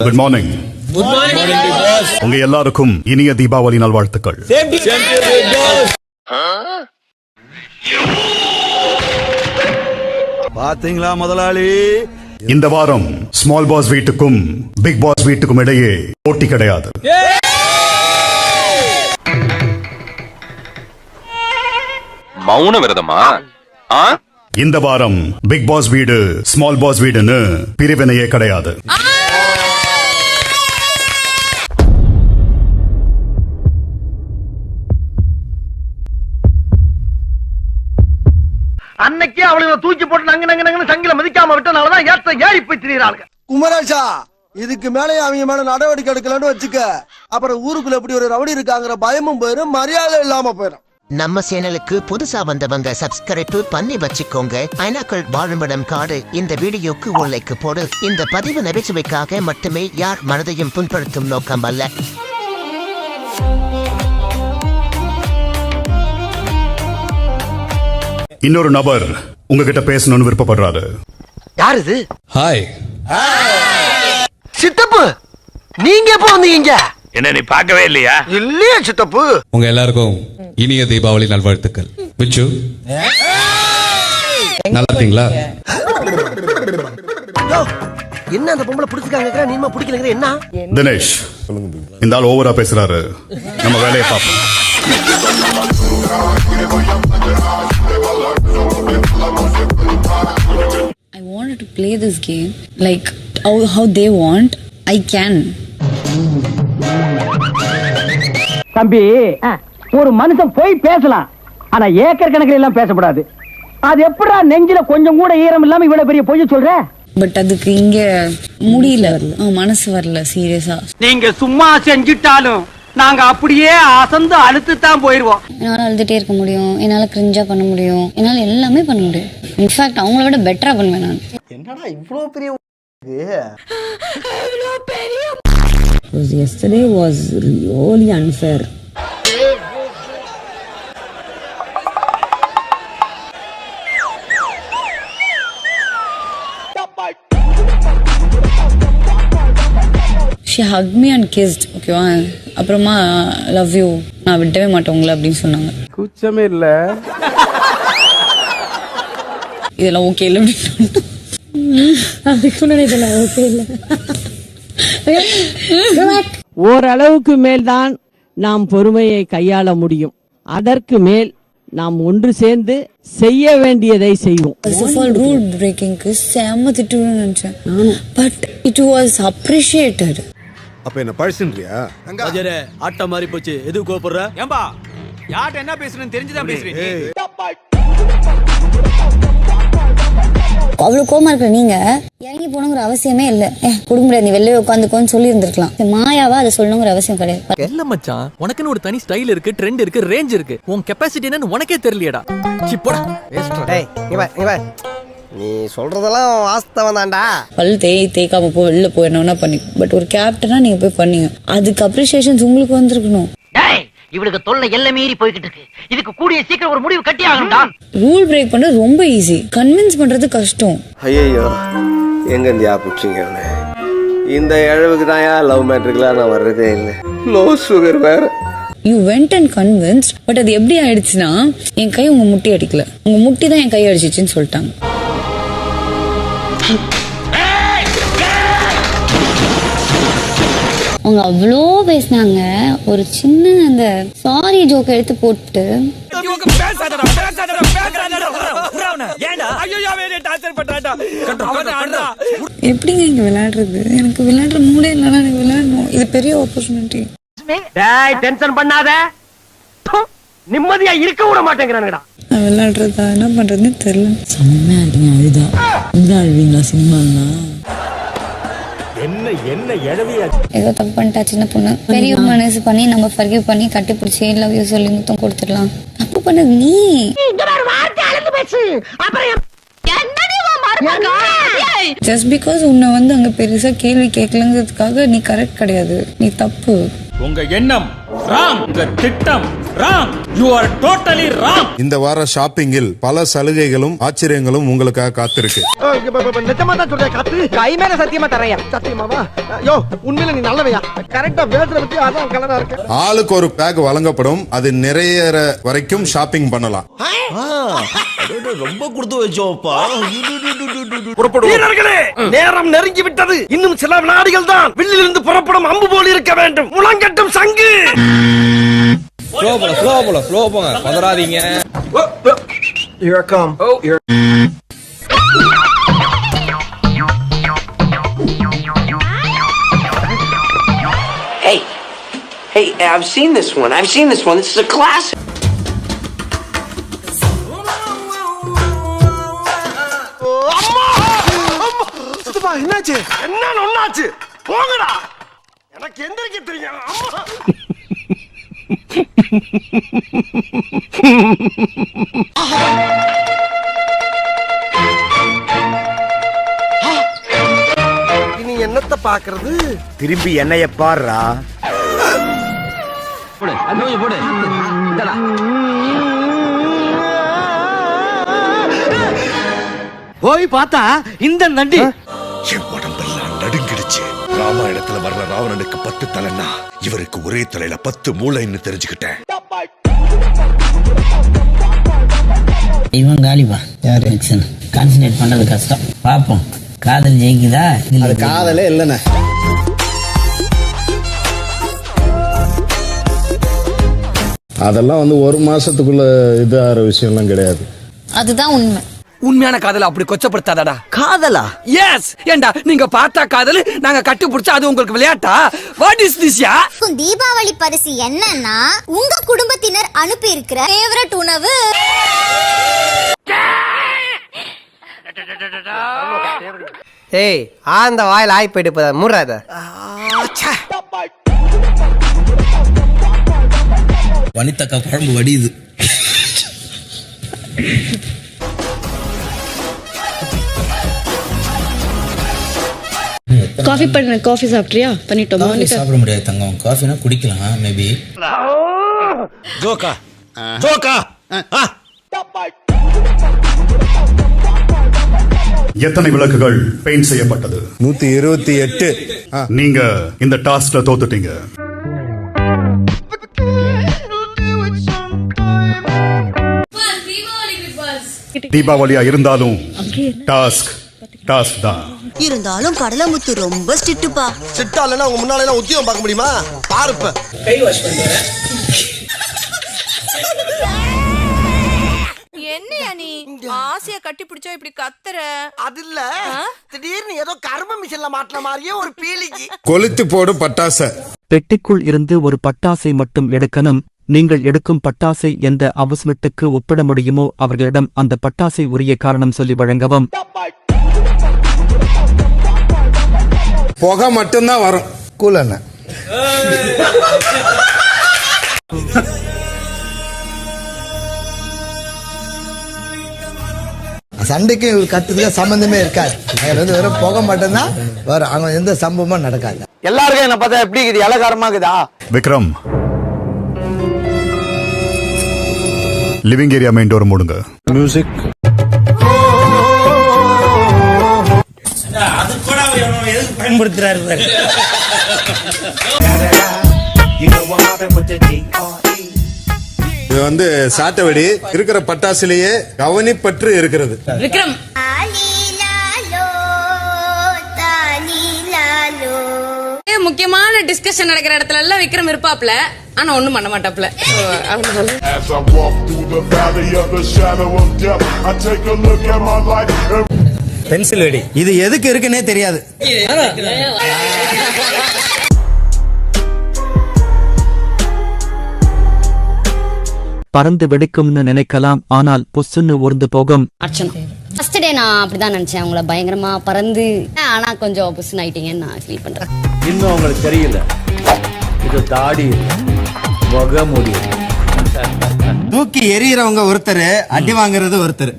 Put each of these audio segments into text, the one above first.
Good morning. உங்க எல்லாருக்கும் இனிய தீபாவளி நல்வாழ்த்துக்கள். பாத்தீங்களா முதலாளி, இந்த வாரம் ஸ்மால் பாஸ் வீட்டுக்கும் பிக் பாஸ் வீட்டுக்கும் இடையே போட்டி கிடையாது. மௌன விரதமா? இந்த வாரம் பிக் பாஸ் வீடு ஸ்மால் பாஸ் வீடுன்னு பிரிவினையே கிடையாது. அன்னைக்கே அவளுங்க தூக்கி போட்டு நங்க சங்கில மதிக்காம விட்டனாலதான் ஏறி போய் திரியறாங்க. குமரேஷா, இதுக்கு மேலே அவங்க மேல நடவடிக்கை எடுக்கலன்னு வச்சுக்க, அப்புறம் ஊருக்குள்ள எப்படி ஒரு ரவுடி இருக்காங்கிற பயமும் போயிரும், மரியாதை இல்லாம போயிரும். நம்ம சேனலுக்கு புதுசா வந்தவங்க சப்ஸ்கிரைப் பண்ணி வச்சுக்கோங்க. ஐநாக்கள் வாழுமிடம் காடு இந்த வீடியோக்கு ஒரு போடு. இந்த பதிவு நகைச்சுவைக்காக மட்டுமே, யார் மனதையும் புண்படுத்தும் நோக்கம் அல்ல. இன்னொரு நபர் உங்ககிட்ட பேசணும்னு விருப்பப்படுறாரு. யார் இது? ஹாய் சித்தப்பு, நீங்க எப்ப வந்தீங்க? என்ன நீ பார்க்கவே இல்லையா? இல்லையா சித்தப்பு? உங்க எல்லாருக்கும் இனிய தீபாவளி நல்வாழ்த்துக்கள். விச்சு, நல்லா இருக்கீங்களா? என்ன அந்த பொம்பளை பிடிச்சிருக்காங்க, நீமா பிடிக்கலங்கிற என்ன? தினேஷ், இந்த ஆள் ஓவரா பேசுறாரு, நம்ம வேலையை பார்ப்போம். I wanted to play this game like how they want. I can. தம்பி, ஒரு மனுஷன் போய் பேசலாம், ஆனா ஏக்கர் கணக்கில் எல்லாம் பேசக்கூடாது. அது எப்படா நெஞ்சில கொஞ்சம் கூட ஈரம் இல்லாம இவ்வளவு பெரிய பொய் சொல்ற? பட் அதுக்கு இங்க முடியல, மனசு வரல சீரியஸா. நீங்க சும்மா செஞ்சிட்டாலும் நாங்க அப்படியே அசந்து அழுத்து தான் போயிருவோம். என்னால அழுதுட்டே இருக்க முடியும், என்னால கிரிஞ்சா பண்ண முடியும், என்னால எல்லாமே பண்ண முடியும். இன்ஃபேக்ட் அவங்கள விட பெட்டரா பண்ணுவேன் நான். என்னடா இவ்வளவு பெரிய Yesterday was really unfair. She hugged me and kissed. ஓகேவா, அப்புறமா லவ் யூ, நான் விடவே மாட்டேன் உங்களை அப்படின்னு சொன்னாங்க. குச்சமே இல்ல, இதெல்லாம் ஓகே இல்லை அப்படின்னு இதெல்லாம் ஓகே இல்லை. ஓரளவுக்கு மேல்தான் நாம் பொறுமையை கையாள முடியும். அதற்கு மேல் நாம் ஒன்று சேர்ந்து செய்ய வேண்டியதை செய்வோம். ரூல் பிரேக்கிங்க்கு செம்ம திட்டுன்னு நினைச்சேன், பட் இட் வாஸ் அப்ரிஷியேட்டட். அப்ப என்ன பழசுன்றியா? ஆட்ட மாதிரி போச்சு, எது கோபப்படுற? ஏம்பா, யார்ட்ட என்ன பேசுறேன்னு தெரிஞ்சுதான் பேசுறீங்க. அவ்வளவு கோமா இருக்கிற நீங்க இறங்கி போகணுங்கிற அவசியமே இல்ல. கொடுக்க முடியாது, நீ வெளியே உட்காந்துக்கோன்னு சொல்லி இருந்திருக்கலாம். மாயாவா அதை சொல்லணுங்கிற அவசியம் கிடையாது. இல்ல மச்சான், உனக்குன்னு ஒரு தனி ஸ்டைல் இருக்கு, ட்ரெண்ட் இருக்கு, ரேஞ்ச் இருக்கு. உன் கெப்பாசிட்டி என்னன்னு உனக்கே தெரியலையடா. சிப்போடா நீ சொல்றதெல்லாம் வாஸ்தவம் தான்டா. பல் தேய்க்காம போ, வெளில போய் என்ன பண்ணி, பட் ஒரு கேப்டனா நீங்க போய் பண்ணீங்க, அதுக்கு அப்ரிசியேஷன்ஸ் உங்களுக்கு வந்திருக்கணும். இவளுக்கு தொல்லை எல்லை மீறி போய்கிட்டு இருக்கு, இதுக்கு கூடிய சீக்கிரம் ஒரு முடிவு கட்டி ஆகணும்டா. ரூல் பிரேக் பண்றது ரொம்ப ஈஸி, கன்வின்ஸ் பண்றது கஷ்டம். ஐயோ, எங்க இந்தியா புடிச்சிங்க, இந்த இழவுக்கு தான் லவ் மேட்ரிக்லாம் நான் வர்றதே இல்லை. லோ சுகர் வேற. You went and convince, but அது எப்படி ஆயிடுச்சுன்னா, என் கை உங்க முட்டி அடிக்கல, உங்க முட்டி தான் என் கை அடிச்சிச்சுன்னு சொல்லிட்டாங்க. அவங்க அவ்வளோ பேசினாங்க, ஒரு சின்ன அந்த சாரி ஜோக் எடுத்து போட்டு எப்படிங்க இங்க விளையாடுறது? எனக்கு விளையாடுற மூடே இல்லைன்னா எனக்கு விளையாடணும், இது பெரிய ஆப்பர்ச்சுனிட்டி. டென்ஷன் பண்ணாத, நிம்மதியா இருக்க விட மாட்டேங்கிறானுங்கடா. நான் விளையாடுறதா என்ன பண்றதுன்னு தெரியல. செம்மையா இருக்கீங்க, அழுதா இந்த அழுவீங்களா சினிமான்னா? ஏதோ தப்பு பண்ணிட்டா சின்ன பொண்ணு, பெரிய மனசு பண்ணி நம்ம ஃபர்கிவ் பண்ணி கட்டி பிடிச்சி லவ் யூ சொல்லி முத்தம் கொடுத்துடலாம். தப்பு பண்ணது நீ. ஜஸ்ட் பிகாஸ் உன்னை வந்து அங்க பெருசா கேள்வி கேட்கலங்கிறதுக்காக நீ கரெக்ட் கிடையாது, நீ தப்பு. உங்க எண்ணம், உங்க திட்டம் wrong. You are totally wrong. இந்த வார ஷாப்பிங்கில் பல சலுகைகளும் ஆச்சரியங்களும் உங்களுக்காக காத்திருக்கு. நிஜமா தான் சொல்றேன் காத்து. கை மேல சத்தியமா தரையா. சத்தியமாவா? யோ உண்மையில நீ நல்லவையா? கரெக்டா பேசுற பத்தி அதான் கலரா இருக்கு. ஆளுக்கு ஒரு பேக் வழங்கப்படும். அது நிறையற வரைக்கும் ஷாப்பிங் பண்ணலாம். ரொம்ப கொடுத்து வச்சோப்பா. வீரர்களே, நேரம் நெருங்கி விட்டது. இன்னும் சில வினாடிகள் தான். வில்லிலிருந்து புறப்படும் அம்பு போல் இருக்க வேண்டும். முழங்கட்டும் சங்கு. ஸ்லோ போங்க பதறாதீங்க. Here I come. Hey, I've seen this one. This is a classic. என்னாச்சு? என்ன ஒண்ணாச்சு? போங்கடா. எனக்கு எந்திரிக்க தெரியும். அம்மா. இனி என்னத்த பாக்குறது? திரும்பி என்னைய பாருடா. போய் பார்த்தா இந்த நண்டி என் உடம்பெல்லாம் நடுங்கிடுச்சு. ராமாயணத்துல வர்ற ராவணனுக்கு 10 தலைன்னா இவருக்கு ஒரே தலையில 10 மூளைன்னு தெரிஞ்சுக்கிட்டேன். இவன் காலிப்பா. யாரு? கான்சன்ட்ரேட் பண்றது கஷ்டம். பாப்போம் காதல் ஜெயிக்குதா? அது காதலே இல்லைண்ணே. அதெல்லாம் ஒரு மாசத்துக்குள்ள இது ஆகிற விஷயம்லாம் கிடையாது. அதுதான் உண்மை. உண்மையான காதல் அப்படி கொச்சப்படுத்தாதடா. காதலா? எஸ். ஏண்டா நீங்க பார்த்தா காதல், நாங்க கட்டி பிடிச்சா அது உங்களுக்கு விளையாட்டா? What is this yeah? Deepavali பரிசு என்னன்னா உங்க குடும்பத்தினர் அனுப்பி இருக்கிற ஃபேவரட் உணவு. ஏய், ஆந்த வாயில் ஆய் போயிட்டு போதா மூடாத. வனிதக்கா குழம்பு வடியுது. காஃபி சாப்பிட்றியா? பண்ணிட்டோமா? சாப்பிட முடியாது தங்கம். காஃபினா குடிக்கலாம் மேபி. ஜோக்கா. எத்தனை விளக்குகள் பெயிண்ட் செய்யப்பட்டது? 128. நீங்க இந்த டாஸ்க்ல தோத்துட்டீங்க. தீபாவளியா இருந்தாலும் டாஸ்க் தான். இருந்தாலும் கடலமுத்து ரொம்ப ஸ்ட்ரிக்ட்டுப்பா. சிட்டா இல்லைன்னா உங்க முன்னால எல்லாம் உத்தியோகம் பார்க்க முடியுமா? பாருப்ப. என்னையா நீ ஆசையா கட்டி பிடிச்சா இப்படி கத்துற? அது இல்ல, திடீர்னு ஏதோ கர்ம மிஷின்ல மாட்டின மாதிரியே ஒரு பீலிக்கு. கொளுத்து போடு பட்டாசை. பெட்டிக்குள் இருந்து ஒரு பட்டாசை மட்டும் எடுக்கணும். நீங்கள் எடுக்கும் பட்டாசை எந்த அவசரத்துக்கு ஒப்பிட முடியுமோ அவர்களிடம் அந்த பட்டாசை உரிய காரணம் சொல்லி வழங்கவும். புகை மட்டும்தான் வரும். கூலண்ண சண்டைக்கு கத்துக்கு சம்பந்தமே இருக்காது. வெறும் புகை மட்டும்தான் வரும். அங்க எந்த சம்பவமும் நடக்காது. எல்லாருக்கும் என்ன பார்த்தா எப்படி இருக்குது? இலகாரமா இருக்குதா? Vikram, living area main door மூடுங்க. மியூசிக். அது கூட எதுக்கு பயன்படுத்துறாரு? இது சாட்டவடி இருக்கிற பட்டாசுலயே கவனிப்பற்று இருக்கிறது. விக்ரம் முக்கியமான டிஸ்கஷன் நடக்கிற இடத்துல எல்லாம் விக்ரம் இருப்பாப்ல, ஆனா ஒண்ணும் பண்ண மாட்டாப்ல. பென்சில் வெடி இது எதுக்கு இருக்குன்னே தெரியாது. பறந்து வெடிக்கும்னு நினைக்கலாம், ஆனால் பொசுன்னு ஊர்ந்து போகும். ஃபர்ஸ்ட் டே நான் அப்படிதான் நினைச்சேன், அவங்கள பயங்கரமா பறந்து, ஆனா கொஞ்சம் பொசுன்னு ஆயிட்டீங்கன்னு நான் ஃபீல் பண்றேன். இன்னும் உங்களுக்கு தெரியல, இது தாடி முகமுடி. தூக்கி எரியறவங்க ஒருத்தர், அடி வாங்குறது ஒருத்தர்.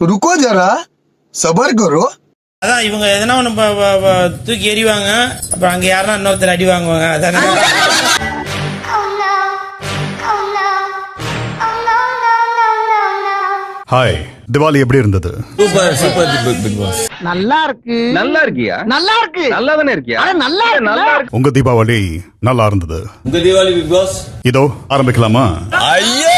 रुको जरा, सबर करो. அதான் இவங்க எதனா ஒன்று தூக்கி எறிவாங்க, அப்புறம் அங்கே யாருன்னா இன்னொருத்தர் அடி வாங்குவாங்க. அதான் ஹாய், திவாலி எப்படி இருந்தது? Super super Bigg Boss. நல்லா இருக்கு. நல்லா இருக்கியா? நல்லா இருக்கு. நல்லா தானே இருக்கியா? நல்லா நல்லா இருக்கு. உங்க தீபாவளி நல்லா இருந்தது. உங்க தீபாவளி பிக் பாஸ். இதோ ஆரம்பிக்கலாமா? ஐயோ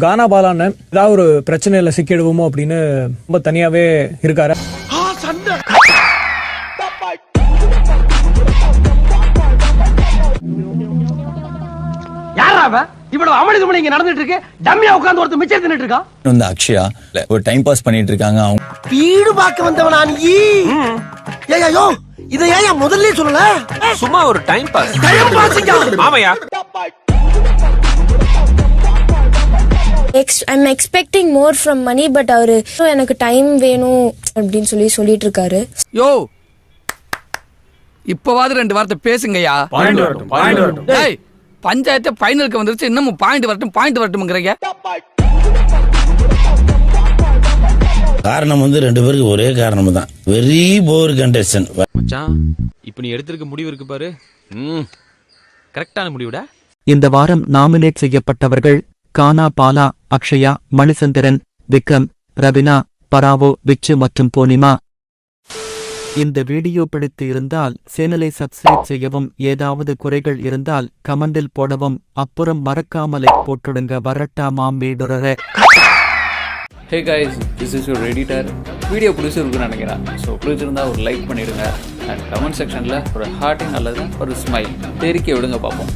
கானா பாலான்னு ஏதாவது ஒரு பிரச்சனையில சிக்கிடுவோமோ அப்படின்னு ரொம்ப தனியாவே இருக்காரு. யாரா அவ? இவ்வளவு அமளி துமளி இங்க நடந்துட்டு இருக்கு. டம்மியா உட்கார்ந்து ஒருத்தர் மிச்சம் தின்னுட்டு இருக்கான். வந்து அக்ஷயா ஒரு டைம் பாஸ் பண்ணிட்டு இருக்காங்க. அவங்க வீடு பார்க்க வந்தவனா நீ? ஏய்யோ, இதை ஏன் முதல்ல சொல்லல? சும்மா ஒரு டைம் பாஸ். டைம் பாஸ்ங்க. ஆமையா? I'm expecting more from money, but அவரு எனக்கு டைம் வேணும் அப்படின்னு சொல்லிட்டு இருக்காரு. யோ, இப்பவாது 2 வார்த்தை பேசுங்கய்யா. பாயிண்ட் வரட்டும். டேய், பஞ்சாயத்து ஃபைனலுக்கு வந்துருச்சு, இன்னமும் பாயிண்ட் வரட்டும்ங்கறீங்க. காரணம் வந்து 2 பேருக்கு ஒரே காரணம் தான். வெரி போர் கண்டெஸ்டன். மச்சான், இப்போ நீ எடுத்திருக்க முடிவு இருக்கு பாரு. கரெக்டான முடிவுடா. இந்த வாரம் நாமினேட் செய்யப்பட்டவர்கள் கானா பாலா, அக்ஷயா, மணிசந்திரன், விக்ரம், ரவினா, பராவோ, விச்சு மற்றும் பூர்ணிமா. இந்த வீடியோ பிடித்து இருந்தால் சேனலை சப்ஸ்கிரைப் செய்யவும், ஏதாவது குறைகள் இருந்தால் கமெண்டில் போடவும், அப்புறம் மறக்காமலை போட்டுடுங்க. வரட்டாமாம் வீடுறே. Hey guys, this is your editor. Video பிடிச்சிருக்குன்னு நினைக்கிறேன். ஸோ பிடிச்சிருந்தா ஒரு லைக் பண்ணிடுங்க. அண்ட் கமெண்ட் செக்ஷனில் ஒரு ஹார்ட்டிங் அல்லது ஒரு ஸ்மைல் தெரிக்க விடுங்க பார்ப்போம்.